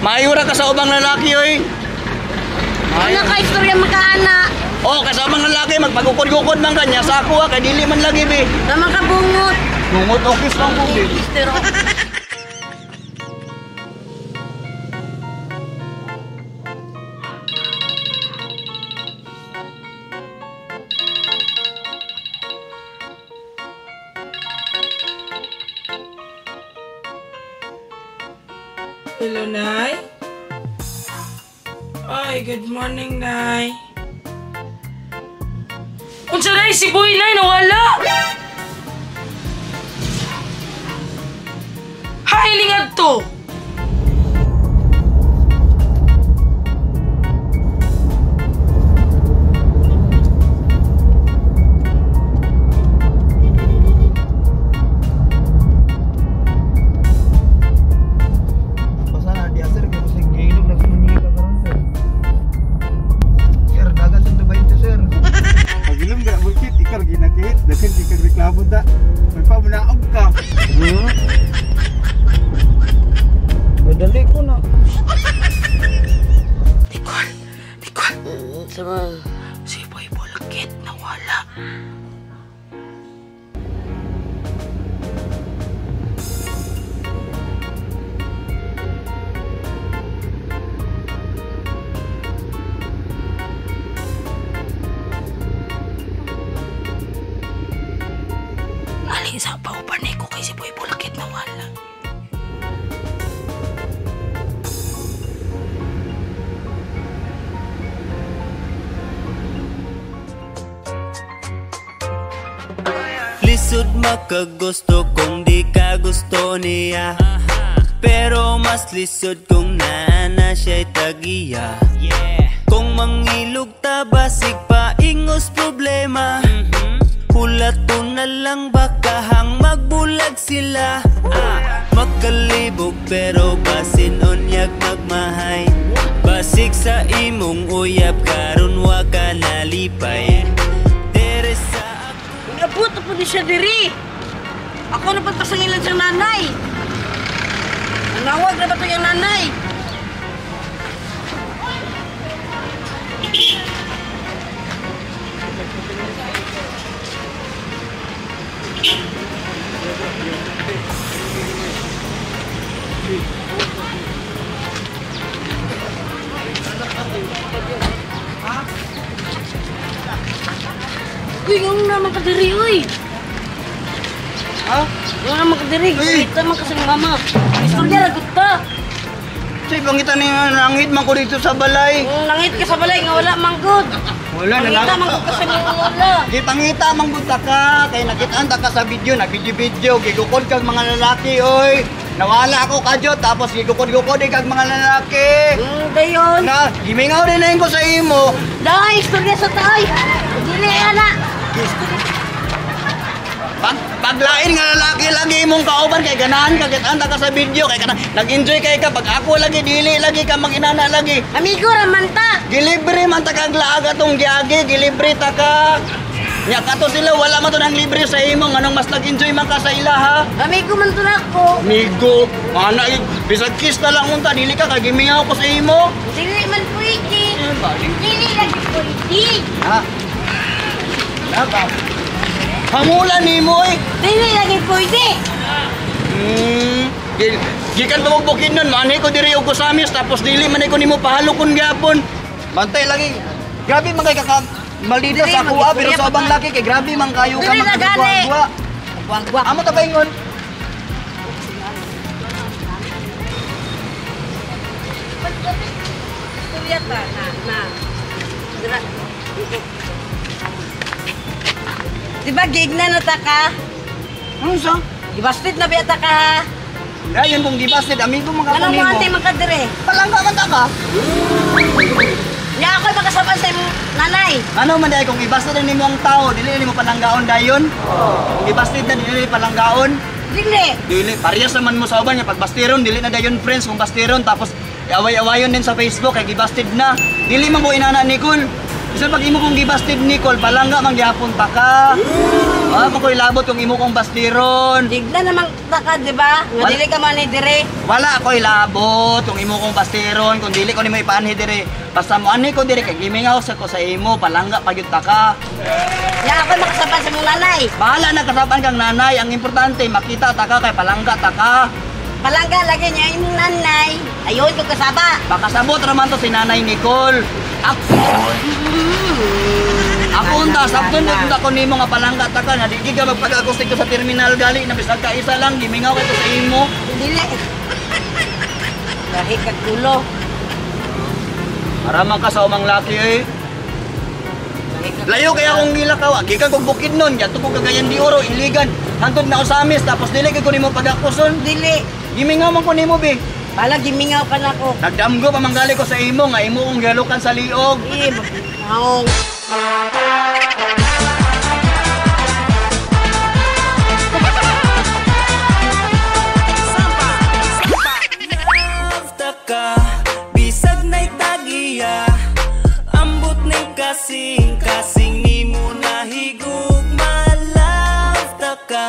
Mayura ka sa ubang lalaki oy. Ano ka istorya makaana? Oh, kasamang lalaki magpagukod-gukod man kanya sa ako kay dili man lagi be. Naman ka bungot. Bungot okis lang po be. Pero Hello, Nay. Ay, good morning, Nay. Unsa Nay, si Boy, Nay, nawala? Hay, lingad to. Dagan di kag reklamo da. May pamunaog ka. Madali ko na. Nicole. sama Si Boy Bulkit nawala. Sa pauban ko kay si Boy Bulkit nawala. Lisod makagusto kung di ka gusto niya, pero mas lisod kung naana siya'y tagiya. Kung mangilog ta basig pa ingos problema, hulato na lang bakahang magbulag sila. Magkalibog pero basin onyag magmahay, basig sa imong uyab karon wa ka nalipay. Dere sa Abot po di siya diri. Ako na pagpasangilan siyang nanay. Nanawag na ba ito yung nanay? Uy, yung naman ka diri, uy. Ha? Yung naman ka diri. Uy. Kita man kasi mama. Istorya lagot ta. Say pangitan ni langit man ko dito sa balay. Nangit ka sa balay nga wala manggod. Wala na Pangita lang. manggod kasi mga wala. Gipangita mang buta ka kay nakitaan ta ka sa video, nag-video gigukod kag mga lalaki oy. Nawala ako kadyo tapos gigukod-gukod kag mga lalaki. Dayon. Na, gimingaw din na ko sa imo. Dahil istorya sa tayo. Dili, ana. Paglain nga lalaki lagi imong kauban kay ganahan ka kitaan ta ka sa video kay kana nag-enjoy kay ka pag ako lagi dili lagi ka manginana lagi. Amigo raman ta. Gilibre man ta kag laag atong giagi, gilibre ta ka. Nya kato sila wala man to nang libre sa imo nganong mas nag-enjoy man ka sa ila ha. Amigo man to nako. Migo, ana bisag kiss na lang unta dili ka kay gimingaw ko sa imo. Dili man pwede. Dili lagi pwede. Ha? Naba. Hamulan nimo eh. Dili lagi pwede. Gikan tumugbukin nun, manay ko diri og kusamis tapos dili man ko nimo pahalukon gyapon. Bantay lagi. Grabe man kay kaka maldita Dili, sa kuha pero magiging sa abang pa- laki kay grabe man kayo ka Dili na gani. magkuha. Wag-wag. Amo ta paingon. Istorya ta na. Dira. Diba gigna na ta ka? Ano sa? Ibastit na biya ta ka ha? Dayon kung gibasid amigo man ka Anong nimo. mo ante magkadire? Palangga man ta ka. Nya ako'y makasaban sa imong nanay. Ano man dai kung ibasid na nimo ang tao, dili nimo palanggaon dayon. Kung ibasid na dili palanggaon. Dili. Dili, parehas naman mo sa uban niya. Pag bastiron, dili na dayon friends kung bastiron. Tapos, away-awayon din sa Facebook, kay gibasted na. Dili man mo inana, Nicole. Isa pag imo kong gibastid Nicole, palangga man gyapon ta ka. Ah, mo ko'y labot kung imo kong bastiron. Tignan naman taka, di ba? Nga Wal- dili ka man ni dire. Wala ko'y labot kung imo kong bastiron, kung dili ko nimo ipaanhi dire. Basta mo ani ko dire kay gimingaw sa ko sa imo, palangga pagyud ta ka. Nga ako makasaban sa mong nanay. Bahala na kasaban kang nanay, ang importante makita ta ka kay palangga ta ka. Palangga lagi niya imong nanay. Ayun ko kasaba. Baka sabot raman to si Nanay Nicole. Ako unta, sabton ko ko nimo nga palangga ta ka, na di ka magpag-akustik ko sa terminal gali, na bisag ka isa lang, gimingaw ko sa imo. Dili. Lahi ka tulo. Maramang ka sa umang laki eh. Lahi ka Layo kaya akong gilakaw, gikan kong bukid nun, yato ko kagayan di oro, iligan. Hantod na usamis, tapos dili ko nimo pag-akuson. Dili. Gimingaw man ko nimo be. Pala gimingaw pa na ko. Nagdamgo pa manggali ko sa imo, nga imo kong galukan sa liog. Maong. Love ta ka, bisag na'y tagiya. Ambot na'y kasing, kasing ni mo nahigugma. Love ta ka,